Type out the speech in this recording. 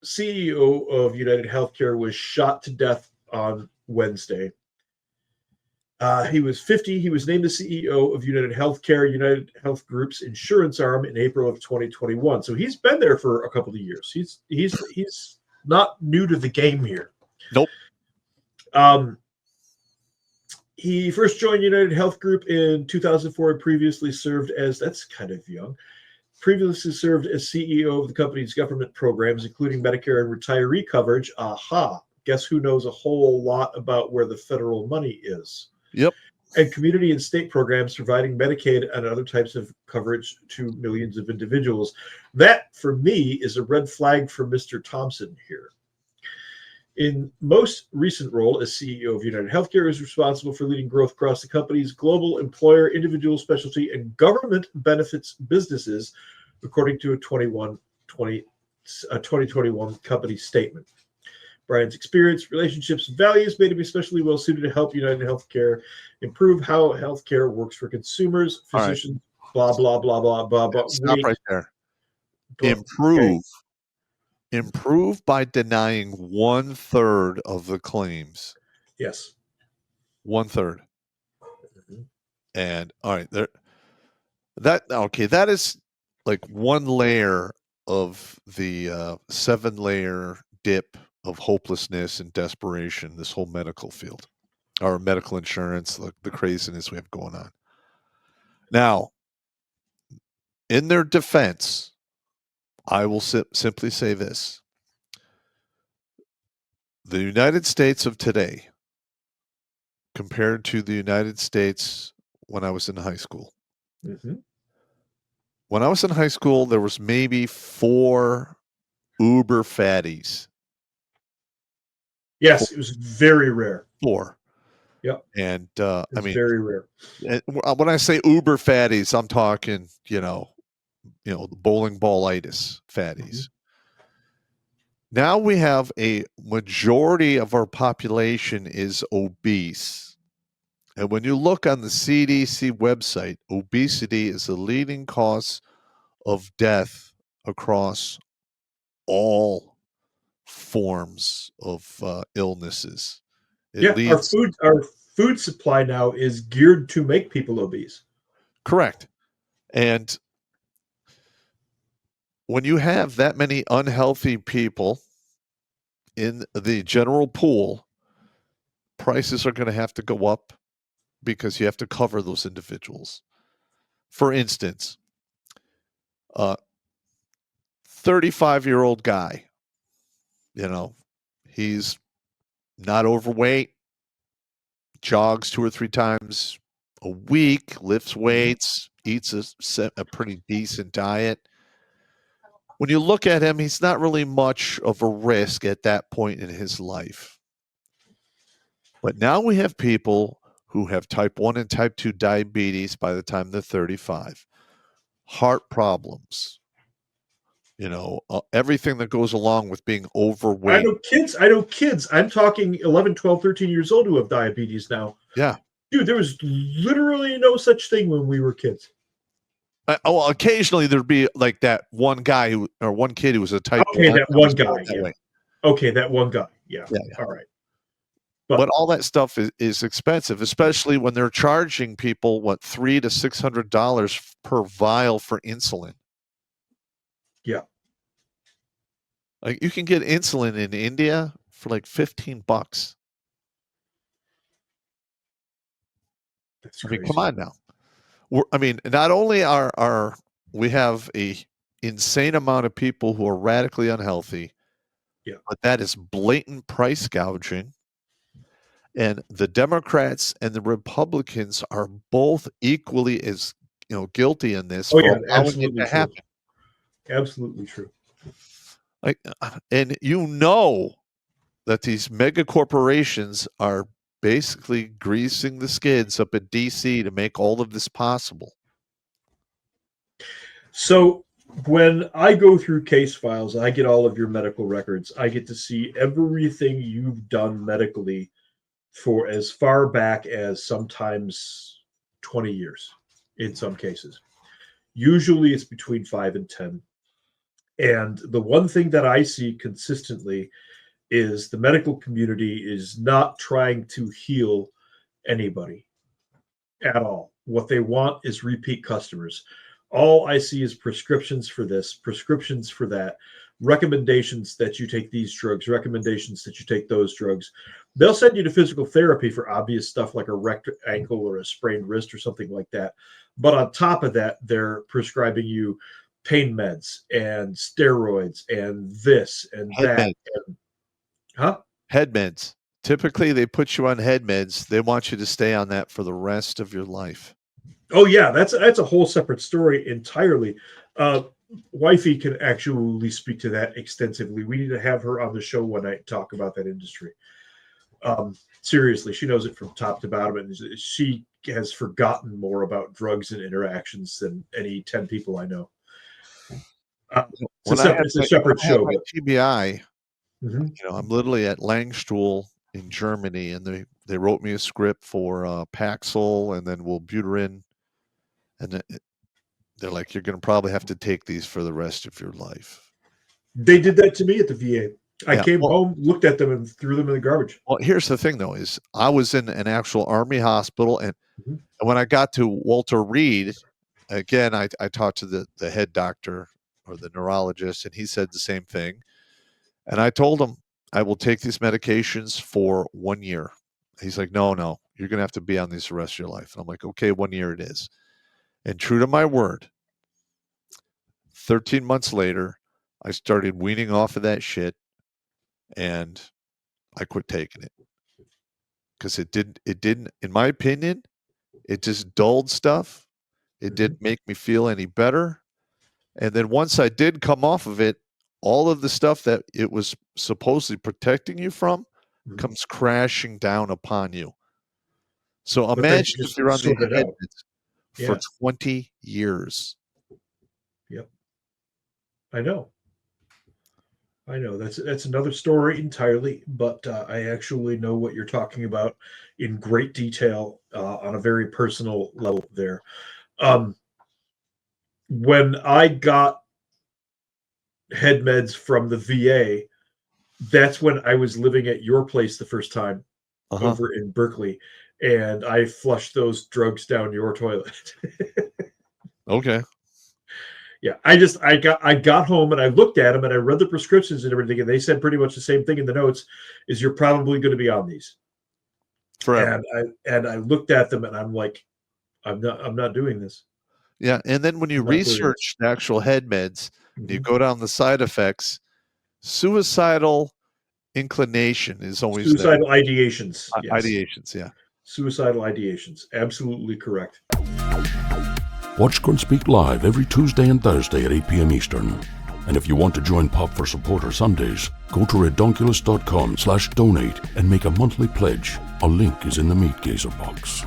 CEO of United Healthcare was shot to death on Wednesday. He was 50. He was named the CEO of United Healthcare, United Health Group's insurance arm, in April of 2021. So he's been there for a couple of years. He's not new to the game here. Nope. He first joined United Health Group in 2004 and previously served as, that's kind of young, previously served as CEO of the company's government programs, including Medicare and retiree coverage. Aha. Guess who knows a whole lot about where the federal money is? Yep. And community and state programs providing Medicaid and other types of coverage to millions of individuals. That, for me, is a red flag for Mr. Thompson here. In most recent role as CEO of United Healthcare, is responsible for leading growth across the company's global employer, individual specialty, and government benefits businesses, according to a 2021 company statement. Brian's experience, relationships, and values made him especially well suited to help United Healthcare improve how healthcare works for consumers, physicians, blah, blah, blah, blah, blah, blah. Stop right there. Improve by denying 1/3 of the claims. Yes. 1/3. Mm-hmm. And all right, that is like one layer of the 7-layer dip of hopelessness and desperation, this whole medical field, or medical insurance, the craziness we have going on. Now, in their defense, I will simply say this. The United States of today, compared to the United States when I was in high school. Mm-hmm. When I was in high school, there was maybe 4 uber fatties. Yes, it was very rare. 4. Yep. And I mean, very rare. When I say uber fatties, I'm talking, the bowling ballitis fatties. Mm-hmm. Now we have a majority of our population is obese. And when you look on the CDC website, obesity is the leading cause of death across all forms of illnesses. Our food supply now is geared to make people obese. Correct. And when you have that many unhealthy people in the general pool, prices are going to have to go up because you have to cover those individuals. For instance, 35-year-old guy, he's not overweight, jogs 2 or 3 times a week, lifts weights, eats a pretty decent diet. When you look at him, he's not really much of a risk at that point in his life. But now we have people who have type 1 and type 2 diabetes by the time they're 35, heart problems, everything that goes along with being overweight. I know kids. I'm talking 11, 12, 13 years old who have diabetes now. Yeah. Dude, there was literally no such thing when we were kids. Occasionally there'd be like that one guy or one kid who was a type 1. Okay, that one guy. Yeah. Okay, that one guy. Yeah. All right. But all that stuff is expensive, especially when they're charging people $300 to $600 per vial for insulin. Yeah. Like you can get insulin in India for like $15. That's crazy. I mean, come on now. Not only are we have a insane amount of people who are radically unhealthy, but that is blatant price gouging. And the Democrats and the Republicans are both equally as guilty in this. Absolutely true. Absolutely true. And that these mega corporations are basically greasing the skids up at DC to make all of this possible. So when I go through case files, I get all of your medical records. I get to see everything you've done medically for as far back as sometimes 20 years in some cases. Usually it's between 5 and 10. And the one thing that I see consistently is the medical community is not trying to heal anybody at all. What they want is repeat customers. All I see is prescriptions for this, prescriptions for that, recommendations that you take these drugs, recommendations that you take those drugs. They'll send you to physical therapy for obvious stuff like a wrecked ankle or a sprained wrist or something like that. But on top of that, they're prescribing you pain meds and steroids and this and Head that. meds. Huh? Head meds. Typically, they put you on head meds. They want you to stay on that for the rest of your life. Oh yeah, that's a whole separate story entirely. Wifey can actually speak to that extensively. We need to have her on the show one night and talk about that industry. Seriously, she knows it from top to bottom, and she has forgotten more about drugs and interactions than any 10 people I know. It's a separate show. But TBI, mm-hmm. I'm literally at Langstuhl in Germany, and they wrote me a script for Paxil and then Wellbutrin, and they're like, you're going to probably have to take these for the rest of your life. They did that to me at the VA. I came home, looked at them, and threw them in the garbage. Well, here's the thing, though, is I was in an actual Army hospital, and when I got to Walter Reed, again, I talked to the head doctor or the neurologist, and he said the same thing. And I told him, I will take these medications for 1 year. He's like, no, you're going to have to be on these the rest of your life. And I'm like, okay, 1 year it is. And true to my word, 13 months later, I started weaning off of that shit, and I quit taking it. Because it didn't, in my opinion, it just dulled stuff. It didn't make me feel any better. And then once I did come off of it, all of the stuff that it was supposedly protecting you from comes crashing down upon you. So imagine if you're on the head for 20 years. Yep. I know. That's another story entirely, but I actually know what you're talking about in great detail on a very personal level there. When I got head meds from the VA, that's when I was living at your place the first time over in Berkeley, and I flushed those drugs down your toilet. Okay. Yeah, I got home and I looked at them and I read the prescriptions and everything, and they said pretty much the same thing in the notes: is you're probably going to be on these forever. And I looked at them and I'm like, I'm not doing this. Yeah, and then when you research the actual head meds, you go down the side effects. Suicidal inclination is always suicidal ideations. Yes. Ideations, yeah. Suicidal ideations, absolutely correct. Watch Grunt Speak live every Tuesday and Thursday at 8 p.m. Eastern. And if you want to join Pop for Supporter Sundays, go to redonkulous.com/donate and make a monthly pledge. A link is in the Meat Gazer box.